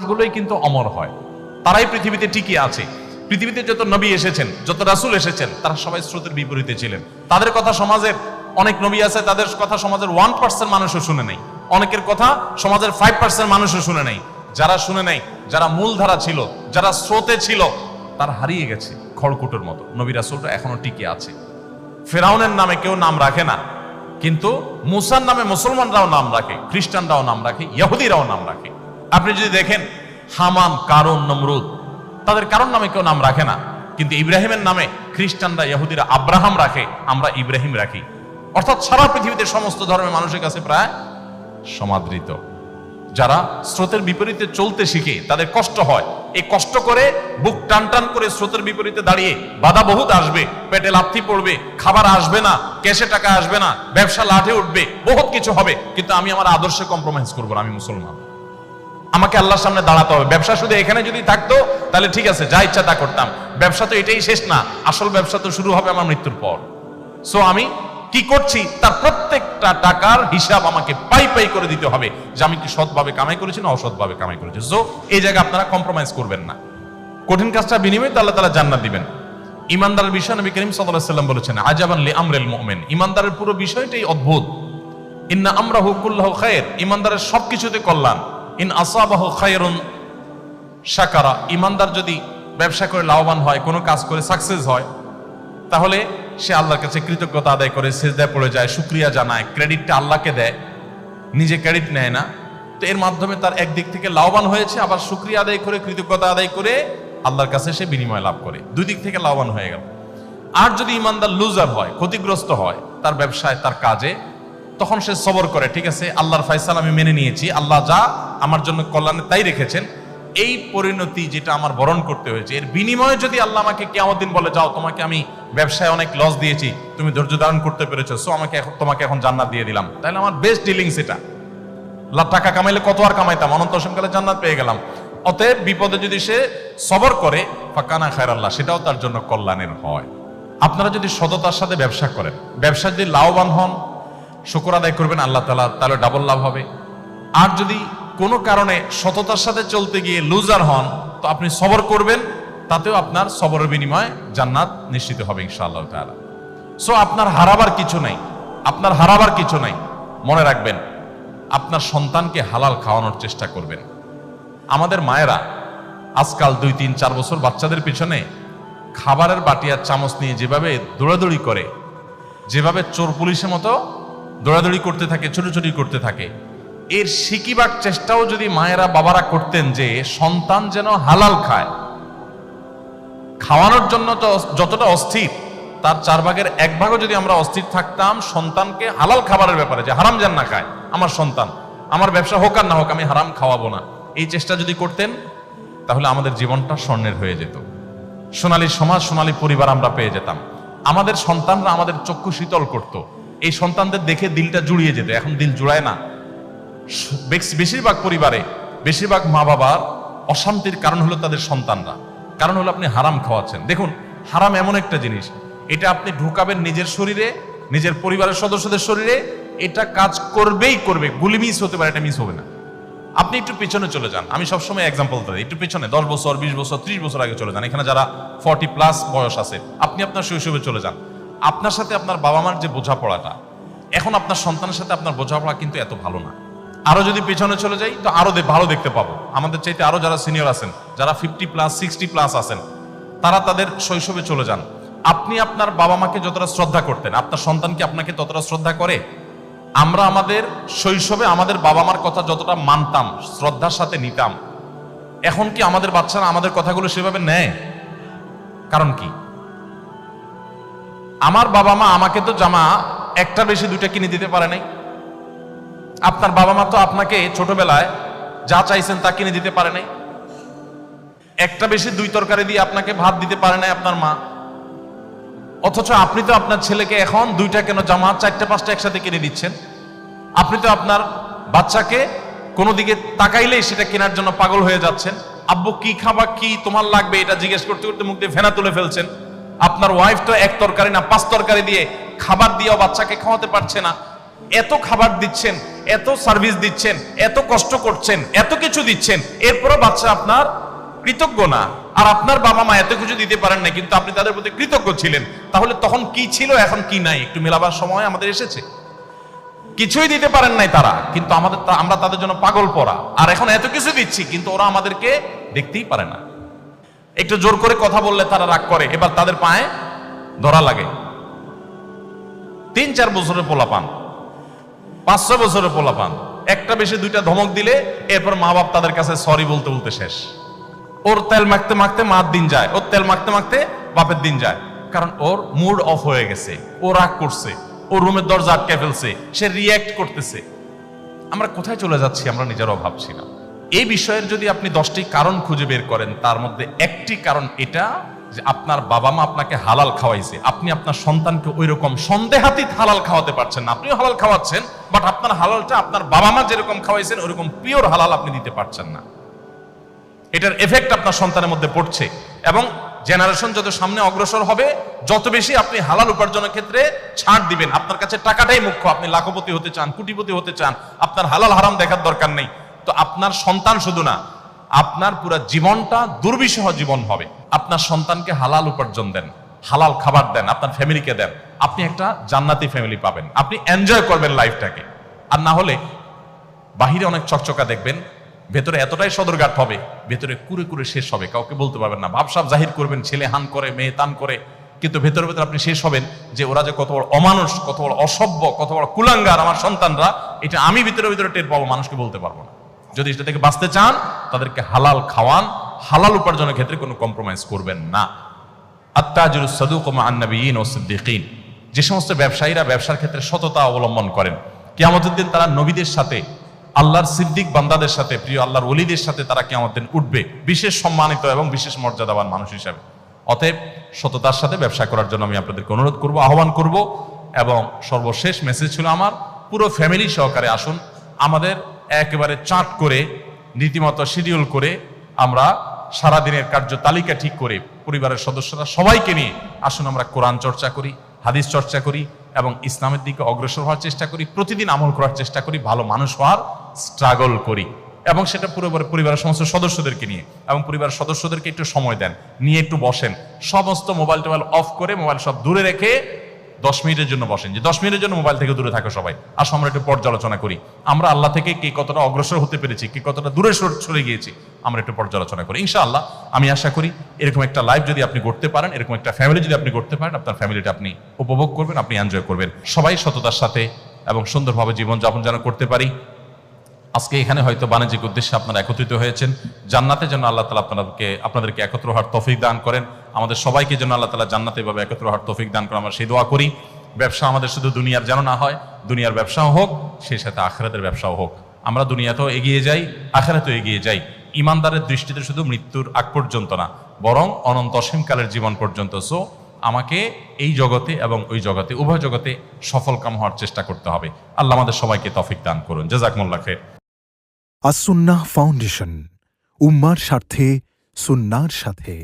জাতগুলোই কিন্তু অমর হয়, তারাই পৃথিবীতে টিকে আছে। পৃথিবীতে যত নবী এসেছেন, যত রাসূল এসেছেন, তারা সবাই স্রোতের বিপরীতে ছিলেন। তাদের কথা সমাজের অনেক নবী আছে, তাদের কথা সমাজের 1% মানুষও শুনে নাই, অনেকের কথা সমাজের 5% মানুষও শুনে নাই। যারা শুনে নাই, যারা মূলধারা ছিল, যারা স্রোতে ছিল, তারা হারিয়ে গেছে খড়কুটোর মতো। নবী রাসূলরা এখনো টিকে আছে। ফেরাউনের নামে কেউ নাম রাখে না, কিন্তু মুসার নামে মুসলমানরাও নাম রাখে, খ্রিস্টানরাও নাম রাখে, ইহুদিরাও নাম রাখে। আপনি যদি দেখেন হামান, কারুন, নমরুদ, তাদের কারোর নামে কেউ নাম রাখে না, কিন্তু ইব্রাহিমের নামে খ্রিস্টানরা, ইহুদিরা আব্রাহাম রাখে, আমরা ইব্রাহিম রাখি। অর্থাৎ সারা পৃথিবীতে সমস্ত ধর্মের মানুষের কাছে প্রায় সমাদৃত। যারা স্রোতের বিপরীতে চলতে শিখে তাদের কষ্ট হয়, এই কষ্ট করে বুক টান টান করে স্রোতের বিপরীতে দাঁড়িয়ে বাধা বহুত আসবে, পেটে লাথি পড়বে, খাবার আসবে না, ক্যাশে টাকা আসবে না, ব্যবসা লাঠে উঠবে, বহুত কিছু হবে, কিন্তু আমি আমার আদর্শে কম্প্রোমাইজ করবো না। আমি মুসলমান, আমাকে আল্লাহর সামনে দাঁড়াতে হবে। ব্যবসা শুধু এখানে যদি থাকতো তাহলে ঠিক আছে, যা ইচ্ছা তা করতাম। ব্যবসা তো এটাই শেষ না, আসল ব্যবসা তো শুরু হবে আমার মৃত্যুর পর। সো আমি কি করছি তার প্রত্যেকটা টাকার হিসাব আমাকে পাই পাই করে দিতে হবে, যে আমি কি সৎভাবে কামাই করেছি না অসৎভাবে কামাই করেছি। সো এই জায়গায় আপনারা কম্প্রোমাইজ করবেন না। কঠিন কাজটা বিনিময়ে তো আল্লাহ তাআলা জান্নাত দিবেন। ইমানদারের বিষয় নবী করিম সাল্লাল্লাহু আলাইহি ওয়াসাল্লাম বলেছেন, আজাবান লি আমরিল মুমিন, ইমানদারের পুরো বিষয়টাই অদ্ভুত। ইন্না আমরাহু কুল্লাহু খায়র, ইমানদারের সবকিছুতে কল্যাণ। ইন আসাবাহু খায়রুন শাকারা, ইমানদার যদি ব্যবসা করে লাভবান হয়, কোনো কাজ করে সাকসেস হয়, তাহলে সে আল্লাহর কাছে কৃতজ্ঞতা আদায় করে সিজদায় পড়ে যায়, শুকরিয়া জানায়, ক্রেডিটটা আল্লাহকে দেয়, নিজে ক্রেডিট নেয় না। তো এর মাধ্যমে তার একদিক থেকে লাভবান হয়েছে, আবার শুকরিয়া আদায় করে, কৃতজ্ঞতা আদায় করে আল্লাহর কাছে সে বিনিময় লাভ করে, দুই দিক থেকে লাভবান হয়ে গেল। আর যদি ইমানদার লুজার হয়, ক্ষতিগ্রস্ত হয় তার ব্যবসায়, তার কাজে, তখন সে সবর করে, ঠিক আছে আল্লাহর ফয়সালা আমি মেনে নিয়েছি, আল্লাহ যা আমার জন্য কল্যাণে তাই রেখেছেন, এই পরিণতি যেটা আমার বরণ করতে হয়েছে, এর বিনিময়ে যদি আল্লাহ আমাকে কিয়ামত দিন বলে, যাও তোমাকে আমি ব্যবসায় অনেক লস দিয়েছি, তুমি ধৈর্য ধারণ করতে পেরেছো, সো তোমাকে এখন জান্নাত দিয়ে দিলাম, তাহলে আমার বেস্ট ডিলিংস এটা। লাখ টাকা কামাইলে কত আর কামাইতাম, অনন্ত অসীমকালে জান্নাত পেয়ে গেলাম। অতএব বিপদে যদি সে সবর করে, ফাকানা খায়রাল্লাহ, সেটাও তার জন্য কল্যাণের হয়। আপনারা যদি সততার সাথে ব্যবসা করেন, ব্যবসা যদি লাভবান হন, শুকর আদায় করবেন আল্লাহ তাআলা, তাহলে ডাবল লাভ হবে। আর যদি কোনো কারণে সততার সাথে চলতে গিয়ে লুজার হন, তো আপনি সবর করবেন, তাতেও আপনার সবরের বিনিময়ে জান্নাত নিশ্চিত হবে ইনশাআল্লাহ তাআলা। সো আপনার হারাবার কিছু নাই, আপনার হারাবার কিছু নাই। মনে রাখবেন, আপনার সন্তানকে হালাল খাওয়ানোর চেষ্টা করবেন। আমাদের মায়েরা আজকাল 2, 3, 4 বছর বাচ্চাদের পিছনে খাবারের বাটি আর চামচ নিয়ে যেভাবে দৌড়াদৌড়ি করে, যেভাবে চোর পুলিশের মতো দৌড়াদৌড়ি করতে থাকে, ছুটোছুটি করতে থাকে, এর শিকিবার চেষ্টাও যদি মায়েরা বাবারা করতেন, যে সন্তান যেন হালাল খায়, খাওয়ানোর জন্য যতটা অস্থির, তার 4 ভাগের 1 ভাগও যদি আমরা অস্থির থাকতাম সন্তানকে হালাল খাবারের ব্যাপারে, যে হারাম যেন না খায় আমার সন্তান, আমার ব্যবসা হোক আর না হোক আমি হারাম খাওয়াবো না, এই চেষ্টা যদি করতেন, তাহলে আমাদের জীবনটা স্বর্ণের হয়ে যেত, সোনালী সমাজ, সোনালী পরিবার আমরা পেয়ে যেতাম। আমাদের সন্তানরা আমাদের চক্ষু শীতল করত, এই সন্তানদের দেখে দিলটা জুড়িয়ে যেত। এখন দিল জুড়ায় না। বেশিরভাগ পরিবারে, বেশিরভাগ মা বাবার অশান্তির কারণ হলো তাদের সন্তানরা, কারণ হলো আপনি হারাম খাওয়াচ্ছেন। দেখুন, হারাম এমন একটা জিনিস, এটা আপনি ঢুকাবেন নিজের শরীরে, নিজের পরিবারের সদস্যদের শরীরে, এটা কাজ করবেই করবে। গুলি মিস হতে পারে, এটা মিস হবে না। আপনি একটু পিছনে চলে যান, আমি সবসময় এক্সাম্পল দিই, একটু পিছনে 10 বছর, 20 বছর, 30 বছর আগে চলে যান। এখানে যারা 40+ বয়স আছে, আপনি আপনার শৈশবে চলে যান। আপনার সাথে আপনার বাবা মার যে বোঝাপড়াটা, এখন আপনার সন্তানের সাথে আপনার বোঝাপড়া কিন্তু এত ভালো না। আরো যদি পেছনে চলে যাই, তো আরো ভালো দেখতে পাবো। আমাদের চাইতে আরো যারা সিনিয়র আছেন, যারা 50+, 60+ আছেন, তারা তাদের শৈশবে চলে যান। আপনি আপনার বাবা মাকে যতটা শ্রদ্ধা করতেন, আপনার সন্তানকে আপনাকে ততটা শ্রদ্ধা করে? আমরা আমাদের শৈশবে আমাদের বাবা মার কথা যতটা মানতাম, শ্রদ্ধার সাথে নিতাম, এখন কি আমাদের বাচ্চারা আমাদের কথাগুলো সেভাবে নেয়? কারণ কি? আমার বাবা মা আমাকে তো জামা একটা বেশি 2টা কিনে দিতে পারে নাই। আপনার বাবা মা তো আপনাকে ছোটবেলায় যা চাইছেন তা কিনে দিতে পারে নাই। একটা বেশি 2 তরকারি দিয়ে আপনাকে ভাত দিতে পারে নাই আপনার মা। অথচ আপনি তো আপনার ছেলেকে এখন 2টা কেন জামা, 4টা 5টা একসাথে কিনে দিচ্ছেন। আপনি তো আপনার বাচ্চাকে কোনো দিকে তাকাইলেই সেটা কেনার জন্য পাগল হয়ে যাচ্ছেন। আব্বু কি খাবা, কি তোমার লাগবে, এটা জিজ্ঞেস করতে করতে মুখ দিয়ে ফেনা তুলে ফেলছেন। আপনার ওয়াইফ তো 1 তরকারি না 5 তরকারি দিয়ে খাবার দিয়েও বাচ্চাকে খাওয়াতে পারছে না। এত খাবার দিচ্ছেন, এত সার্ভিস দিচ্ছেন, এত কষ্ট করছেন, এত কিছু দিচ্ছেন, এরপরও বাচ্চা আপনার কৃতজ্ঞ না, আর আপনার বাবা মা এত কিছু দিতে পারেন না কিন্তু আপনি তাদের প্রতি কৃতজ্ঞ ছিলেন, তাহলে তখন কি ছিল এখন কি নাই একটু মেলাবার সময় আমাদের এসেছে। কিছুই দিতে পারেন নাই তারা, কিন্তু আমরা তাদের জন্য পাগল পড়া, আর এখন এত কিছু দিচ্ছি কিন্তু ওরা আমাদেরকে দেখতেই পারে না। একটু জোর করে কথা বললে তারা রাগ করে, এবার তাদের পায়ে ধরা লাগে। 3-4 বছরের পোলা পান, 5-6 বছরের পোলা পান, একটা বেশি দুইটা ধমক দিলে এরপর মা বাপ তাদের কাছে সরি বলতে বলতে শেষ। ওর তেল মাখতে মাখতে মার দিন যায়, ওর তেল মাখতে মাখতে বাপের দিন যায়, কারণ ওর মুড অফ হয়ে গেছে, ও রাগ করছে, ও রুমের দরজা আটকে ফেলছে, সে রিয়্যাক্ট করতেছে। আমরা কোথায় চলে যাচ্ছি আমরা নিজেরাও ভাবছি না। এই বিষয়ের যদি আপনি 10টি কারণ খুঁজে বের করেন, তার মধ্যে একটি কারণ এটা যে আপনার বাবা মা আপনাকে হালাল খাওয়াইছে, আপনি আপনার সন্তানকে ওই রকম সন্দেহাতীত হালাল খাওয়াতে পারছেন না। আপনিও হালাল খাওয়াচ্ছেন, বাট আপনার হালালটা আপনার বাবা মা যেরকম খাওয়াইছেন ওরকম পিওর হালাল আপনি দিতে পারছেন না। এটার এফেক্ট আপনার সন্তানের মধ্যে পড়ছে, এবং জেনারেশন যত সামনে অগ্রসর হবে যত বেশি আপনি হালাল উপার্জনের ক্ষেত্রে ছাড় দিবেন। আপনার কাছে টাকাটাই মুখ্য, আপনি লাখপতি হতে চান, কোটিপতি হতে চান, আপনার হালাল হারাম দেখার দরকার নেই। তো আপনার সন্তান শুধু না, আপনার পুরো জীবনটা দুর্বিষহ জীবন হবে। আপনার সন্তানকে হালাল উপার্জন দেন, হালাল খাবার দেন, আপনার ফ্যামিলিকে দেন, আপনি একটা জান্নাতি ফ্যামিলি পাবেন, আপনি এনজয় করবেন লাইফটাকে। আর না হলে বাহিরে অনেক চকচকা দেখবেন, ভেতরে এতটাই সদরঘাট হবে, ভেতরে কুরে কুরে শেষ হবে, কাউকে বলতে পারবেন না। ভাবসাব জাহির করবেন, ছেলে হান করে, মেয়ে তান করে, কিন্তু ভেতরে ভেতরে আপনি শেষ হবেন যে ওরা যে কত বড় অমানুষ, কত বড় অসভ্য, কত বড় কুলাঙ্গার আমার সন্তানরা, এটা আমি ভিতরে ভিতরে টের পাবো, মানুষকে বলতে পারবো না। যদি এটা থেকে বাঁচতে চান তাদেরকে হালাল খাওয়ান, হালাল উপার্জনের ক্ষেত্রে কোনো কম্প্রোমাইজ করবেন না। আত-তাজিরুস সাদুকু মা'আন নাবিয়্যিন ওয়াস সিদ্দীকিন, যে সমস্ত ব্যবসায়ীরা ব্যবসার ক্ষেত্রে সততা অবলম্বন করেন, কিয়ামতের দিন তারা নবীদের সাথে, আল্লাহর সিদ্দিক বান্দাদের সাথে, প্রিয় আল্লাহর ওলিদের সাথে তারা কিয়ামতের দিন উঠবে বিশেষ সম্মানিত এবং বিশেষ মর্যাদাবান মানুষ হিসাবে। অতএব সততার সাথে ব্যবসা করার জন্য আমি আপনাদেরকে অনুরোধ করব, আহ্বান করব। এবং সর্বশেষ মেসেজ ছিল আমার, পুরো ফ্যামিলি সহকারে আসুন, আমাদের একেবারে চার্ট করে রীতিমতো শিডিউল করে আমরা সারাদিনের কার্য তালিকা ঠিক করে পরিবারের সদস্যরা সবাইকে নিয়ে আসুন আমরা কোরআন চর্চা করি, হাদিস চর্চা করি এবং ইসলামের দিকে অগ্রসর হওয়ার চেষ্টা করি, প্রতিদিন আমল করার চেষ্টা করি, ভালো মানুষ হওয়ার স্ট্রাগল করি। এবং সেটা পুরো পরিবারের সমস্ত সদস্যদেরকে নিয়ে, এবং পরিবারের সদস্যদেরকে একটু সময় দেন, নিয়ে একটু বসেন, সমস্ত মোবাইল টোবাইল অফ করে, মোবাইল সব দূরে রেখে 10 মিনিটের জন্য বসেন, যে 10 মিনিটের জন্য মোবাইল থেকে দূরে থাকো সবাই। আসো আমরা একটু পর্যালোচনা করি, আমরা আল্লাহ থেকে কে কতটা অগ্রসর হতে পেরেছি, কে কতটা দূরে সরে গিয়েছি, আমরা একটু পর্যালোচনা করি। ইনশাআল্লাহ আমি আশা করি এরকম একটা লাইফ যদি আপনি করতে পারেন, এরকম একটা ফ্যামিলি যদি আপনি করতে পারেন, আপনার ফ্যামিলিটা আপনি উপভোগ করবেন, আপনি এনজয় করবেন। সবাই সততার সাথে এবং সুন্দরভাবে জীবনযাপন যেন করতে পারি। আজকে এখানে হয়তো বাণিজ্যিক উদ্দেশ্যে আপনারা একত্রিত হয়েছেন, জান্নাতে যেন আল্লাহ তাআলা আপনাদেরকে একত্র হওয়ার তৌফিক দান করেন, আমাদের সবাইকে যেন আল্লাহ তাআলা জান্নাতে এভাবে একত্র হওয়ার তৌফিক দান করেন, আমরা সেই দোয়া করি। ব্যবসা আমাদের শুধু দুনিয়ার যেন না হয়, দুনিয়ার ব্যবসাও হোক, সেই সাথে আখিরাতের ব্যবসাও হোক। আমরা দুনিয়াতেও এগিয়ে যাই, আখিরাতেও এগিয়ে যাই। ইমানদারের দৃষ্টিতে শুধু মৃত্যুর আগ পর্যন্ত না, বরং অনন্ত অসীমকালের জীবন পর্যন্ত। সো আমাকে এই জগতে এবং ওই জগতে, উভয় জগতে সফলকাম হওয়ার চেষ্টা করতে হবে। আল্লাহ আমাদের সবাইকে তৌফিক দান করুন। জাযাকুমুল্লাহ খাইর। আস-সুন্নাহ ফাউন্ডেশন, উম্মার স্বার্থে সুন্নাহর সাথে।